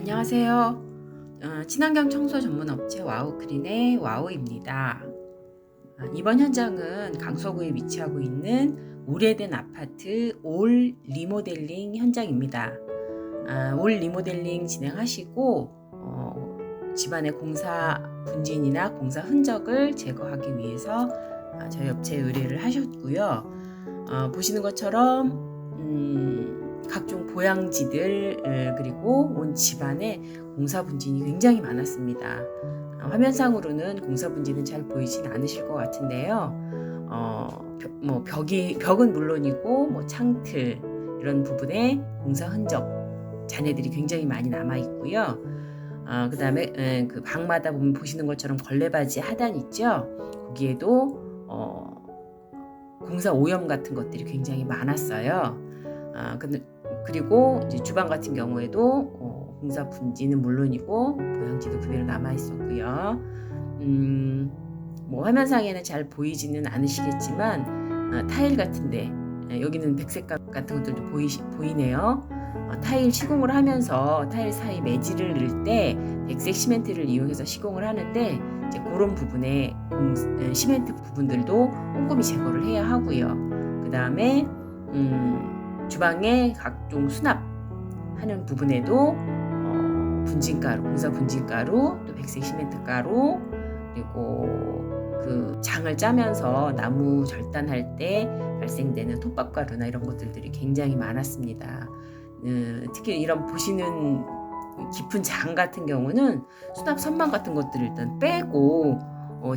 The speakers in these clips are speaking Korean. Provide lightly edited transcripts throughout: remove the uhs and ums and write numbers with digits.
안녕하세요. 친환경 청소 전문 업체 와우크린의 와우입니다. 이번 현장은 강서구에 위치하고 있는 오래된 아파트 올 리모델링 현장입니다. 올 리모델링 진행하시고 집안의 공사 분진이나 공사 흔적을 제거하기 위해서 저희 업체에 의뢰를 하셨고요. 보시는 것처럼 각종 보양지들 그리고 온 집안에 공사 분진이 굉장히 많았습니다. 화면상으로는 공사 분진은 잘 보이진 않으실 것 같은데요. 벽은 물론이고 창틀 이런 부분에 공사 흔적 잔해들이 굉장히 많이 남아 있고요. 그 다음에 그 방마다 보면 보시는 것처럼 걸레바지 하단 있죠. 거기에도 공사 오염 같은 것들이 굉장히 많았어요. 그리고 이제 주방 같은 경우에도 공사 분지는 물론이고 보양지도 그대로 남아 있었고요. 화면상에는 잘 보이지는 않으시겠지만 타일 같은데 여기는 백색 같은 것들도 보이네요. 타일 시공을 하면서 타일 사이 매질을 넣을 때 백색 시멘트를 이용해서 시공을 하는데 이제 그런 부분에 시멘트 부분들도 꼼꼼히 제거를 해야 하고요. 그 다음에 주방에 각종 수납하는 부분에도 분진가루, 공사 분진가루, 또 백색 시멘트 가루, 그리고 그 장을 짜면서 나무 절단할 때 발생되는 톱밥가루나 이런 것들이 굉장히 많았습니다. 특히 이런 보시는 깊은 장 같은 경우는 수납 선반 같은 것들을 일단 빼고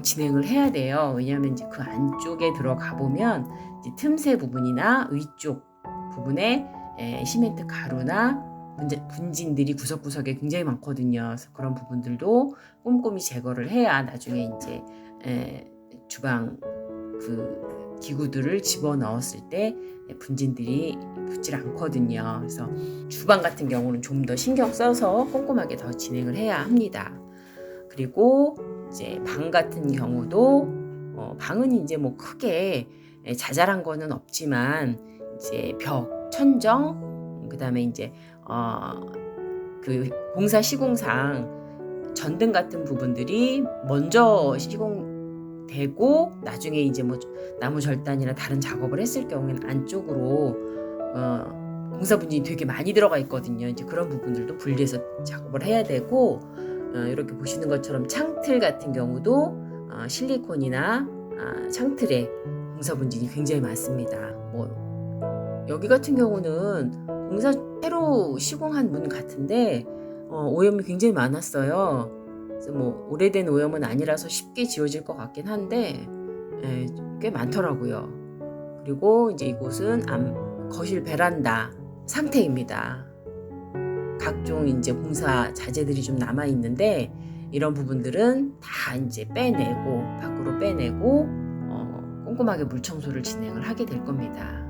진행을 해야 돼요. 왜냐하면 이제 그 안쪽에 들어가 보면 이제 틈새 부분이나 위쪽 부분에 시멘트 가루나 분진들이 구석구석에 굉장히 많거든요. 그래서 그런 부분들도 꼼꼼히 제거를 해야 나중에 이제 주방 그 기구들을 집어 넣었을 때 분진들이 붙질 않거든요. 그래서 주방 같은 경우는 좀 더 신경 써서 꼼꼼하게 더 진행을 해야 합니다. 그리고 이제 방 같은 경우도 방은 이제 크게 자잘한 거는 없지만 이제 벽, 천정, 그다음에 이제 그 공사 시공상 전등 같은 부분들이 먼저 시공되고 나중에 이제 나무 절단이나 다른 작업을 했을 경우에는 안쪽으로 공사 분진이 되게 많이 들어가 있거든요. 이제 그런 부분들도 분리해서 작업을 해야 되고 이렇게 보시는 것처럼 창틀 같은 경우도 실리콘이나 창틀에 공사 분진이 굉장히 많습니다. 여기 같은 경우는 공사 새로 시공한 문 같은데 오염이 굉장히 많았어요. 그래서 오래된 오염은 아니라서 쉽게 지워질 것 같긴 한데 꽤 많더라고요. 그리고 이제 이곳은 거실 베란다 상태입니다. 각종 이제 공사 자재들이 좀 남아 있는데 이런 부분들은 다 이제 빼내고 밖으로 빼내고 꼼꼼하게 물 청소를 진행을 하게 될 겁니다.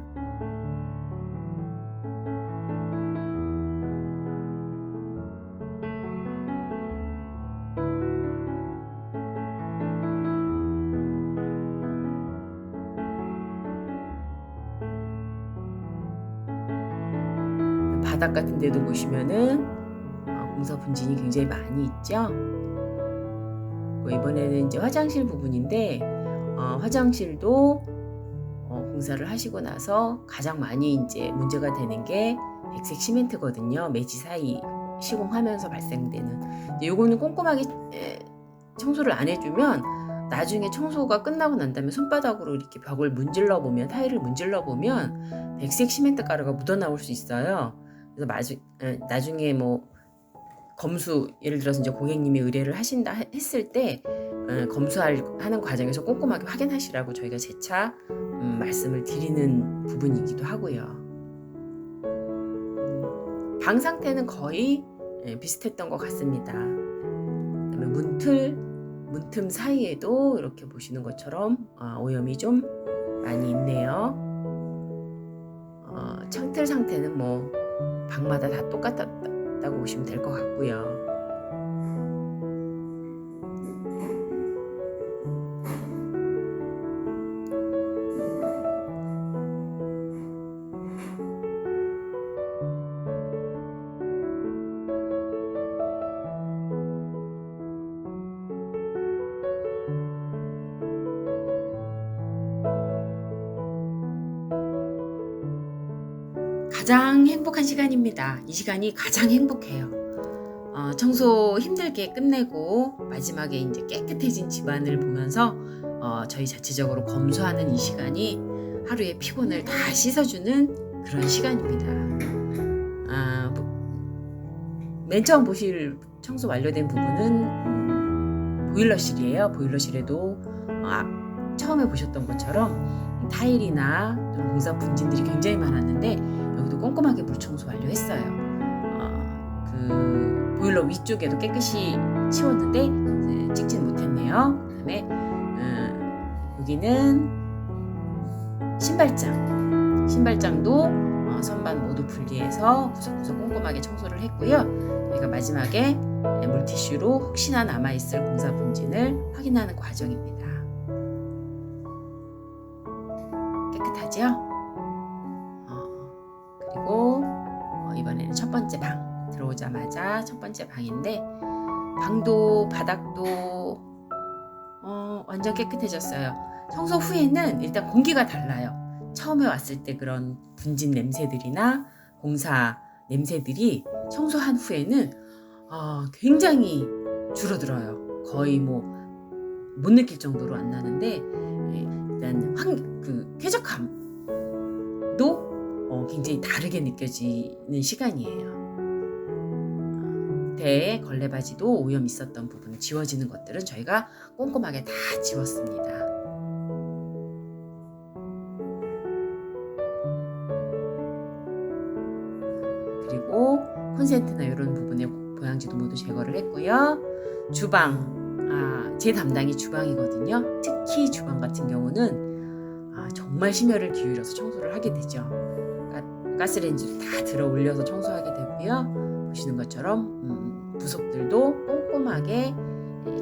바닥 같은 데도 보시면은 공사 분진이 굉장히 많이 있죠. 이번에는 이제 화장실 부분인데 화장실도 공사를 하시고 나서 가장 많이 이제 문제가 되는 게 백색 시멘트거든요. 매지 사이 시공하면서 발생되는. 요거는 꼼꼼하게 청소를 안 해주면 나중에 청소가 끝나고 난 다음에 손바닥으로 이렇게 벽을 문질러 보면 타일을 문질러 보면 백색 시멘트 가루가 묻어 나올 수 있어요. 그래서 나중에 검수 예를 들어서 이제 고객님이 의뢰를 하신다 했을 때 검수하는 과정에서 꼼꼼하게 확인하시라고 저희가 재차 말씀을 드리는 부분이기도 하고요. 방 상태는 거의 비슷했던 것 같습니다. 그다음에 문틈 사이에도 이렇게 보시는 것처럼 오염이 좀 많이 있네요. 창틀 상태는 방마다 다 똑같다고 보시면 될 것 같고요. 가장 행복한 시간입니다. 이 시간이 가장 행복해요. 청소 힘들게 끝내고 마지막에 이제 깨끗해진 집안을 보면서 저희 자체적으로 검소하는 이 시간이 하루의 피곤을 다 씻어주는 그런 시간입니다. 맨 처음 보실 청소 완료된 부분은 보일러실이에요. 보일러실에도 처음에 보셨던 것처럼 타일이나 공사 분진들이 굉장히 많았는데 여기도 꼼꼼하게 물 청소 완료했어요. 그 보일러 위쪽에도 깨끗이 치웠는데 찍지는 못했네요. 그 다음에 여기는 신발장도 선반 모두 분리해서 구석구석 꼼꼼하게 청소를 했고요. 저희가 마지막에 물티슈로 혹시나 남아있을 공사 분진을 확인하는 과정입니다. 깨끗하죠? 그리고 이번에는 첫 번째 방 들어오자마자 첫 번째 방인데 방도 바닥도 완전 깨끗해졌어요. 청소 후에는 일단 공기가 달라요. 처음에 왔을 때 그런 분진 냄새들이나 공사 냄새들이 청소한 후에는 굉장히 줄어들어요. 거의 못 느낄 정도로 안 나는데 일단 그 쾌적함도 굉장히 다르게 느껴지는 시간이에요. 대에 걸레바지도 오염 있었던 부분 지워지는 것들은 저희가 꼼꼼하게 다 지웠습니다. 그리고 콘센트나 이런 부분의 보양지도 모두 제거를 했고요. 주방, 제 담당이 주방이거든요. 특히 주방 같은 경우는 정말 심혈을 기울여서 청소를 하게 되죠. 가스레인지를 다 들어 올려서 청소하게 되고요. 보시는 것처럼 부속들도 꼼꼼하게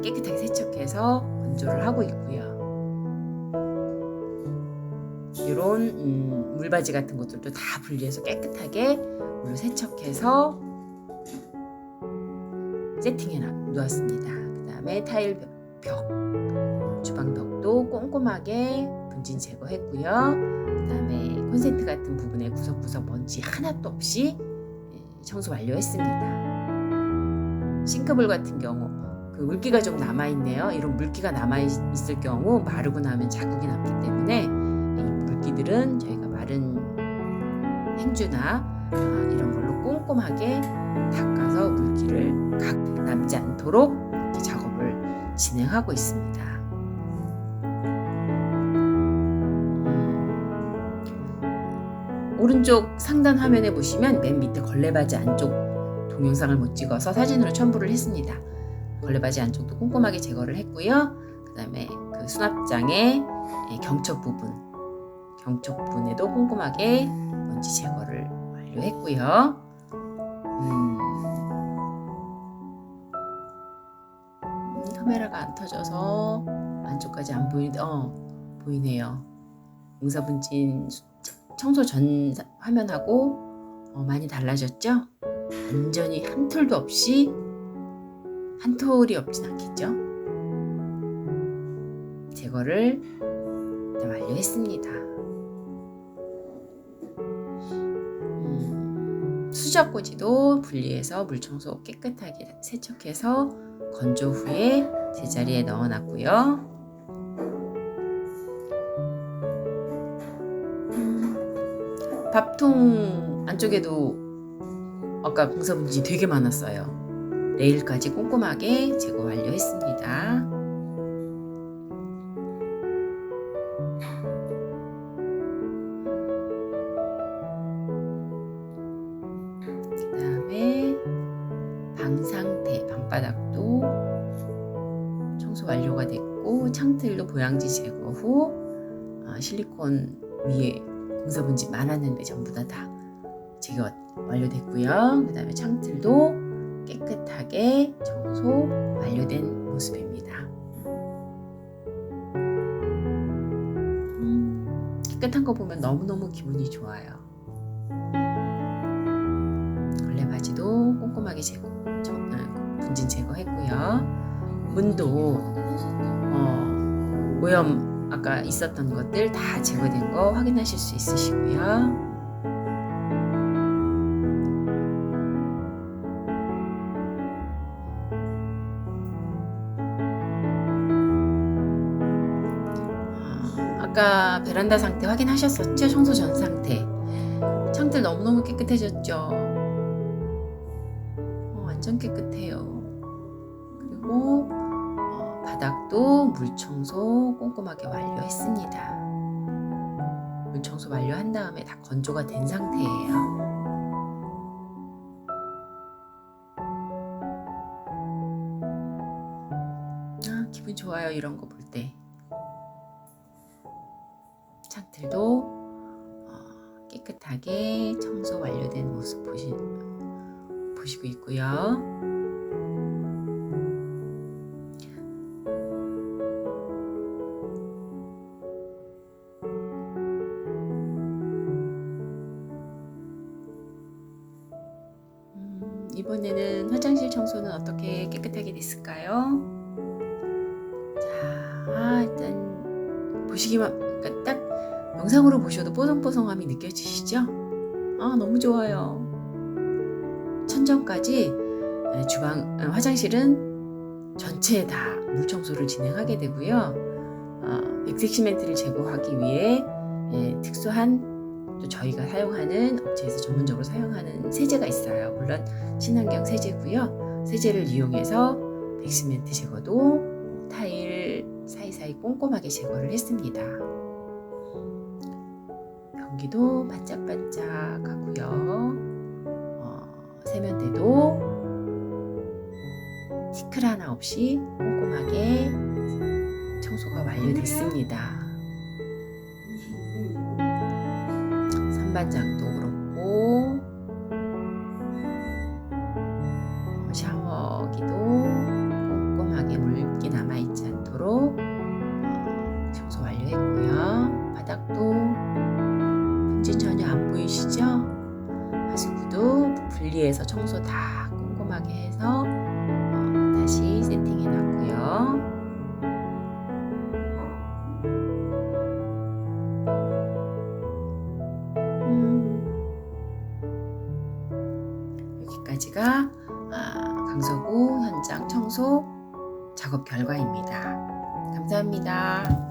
깨끗하게 세척해서 건조를 하고 있고요. 이런 물바지 같은 것들도 다 분리해서 깨끗하게 물로 세척해서 세팅해 놓았습니다. 그 다음에 타일 벽, 주방 벽도 꼼꼼하게 분진 제거했고요. 그 다음에 콘센트 같은 부분에 구석구석 먼지 하나도 없이 청소 완료했습니다. 싱크볼 같은 경우 그 물기가 좀 남아있네요. 이런 물기가 남아있을 경우 마르고 나면 자국이 남기 때문에 이 물기들은 저희가 마른 행주나 이런 걸로 꼼꼼하게 닦아서 물기를 남지 않도록 작업을 진행하고 있습니다. 오른쪽 상단 화면에 보시면 맨 밑에 걸레바지 안쪽 동영상을 못 찍어서 사진으로 첨부를 했습니다. 걸레바지 안쪽도 꼼꼼하게 제거를 했고요. 그 다음에 그 수납장의 경첩 부분에도 꼼꼼하게 먼지 제거를 완료했고요. 카메라가 안 터져서 안쪽까지 안 보이는데 보이네요. 공사분진 청소 전 화면하고 많이 달라졌죠? 완전히 한 톨이 없진 않겠죠? 제거를 일단 완료했습니다. 수저꽂이도 분리해서 물청소 깨끗하게 세척해서 건조 후에 제자리에 넣어놨고요. 밥통 안쪽에도 아까 공사 분진이 되게 많았어요. 레일까지 꼼꼼하게 제거 완료했습니다. 그 다음에 방 상태, 방바닥도 청소 완료가 됐고 창틀도 보양지 제거 후 실리콘 위에 공사 분진 많았는데 전부 다 제거 완료됐고요. 그 다음에 창틀도 깨끗하게 청소 완료된 모습입니다. 깨끗한 거 보면 너무너무 기분이 좋아요. 걸레바지도 꼼꼼하게 분진 제거했고요. 문도 오염 아까 있었던 것들 다 제거된 거 확인하실 수 있으시고요. 아까 베란다 상태 확인하셨었죠? 청소 전 상태. 창틀 너무너무 깨끗해졌죠? 완전 깨끗해요. 그리고 바닥도 물 청소 꼼꼼하게 완료했습니다. 물 청소 완료한 다음에 다 건조가 된 상태예요. 기분 좋아요. 이런 거 볼 때. 창틀도 깨끗하게 청소 완료된 모습 보시고 있고요. 이번에는 화장실 청소는 어떻게 깨끗하게 됐을까요? 자, 일단 보시기만, 그러니까 딱 영상으로 보셔도 뽀송뽀송함이 느껴지시죠? 너무 좋아요. 천정까지 주방, 화장실은 전체 다 물 청소를 진행하게 되고요. 백색 시멘트를 제거하기 위해 특수한 또 저희가 사용하는 업체에서 전문적으로 사용하는 세제가 있어요. 물론 친환경 세제고요. 세제를 이용해서 백시멘트 제거도 타일 사이사이 꼼꼼하게 제거를 했습니다. 변기도 반짝반짝하고요. 세면대도 티끌 하나 없이 꼼꼼하게 청소가 완료됐습니다. 선반장도 그렇고 샤워기도 꼼꼼하게 물기 남아있지 않도록 청소 완료했고요. 바닥도 분진 전혀 안 보이시죠? 하수구도 분리해서 청소 다 꼼꼼하게 해서 다시 세팅해 놨고요. 여기까지가 강서구 현장 청소 작업 결과입니다. 감사합니다.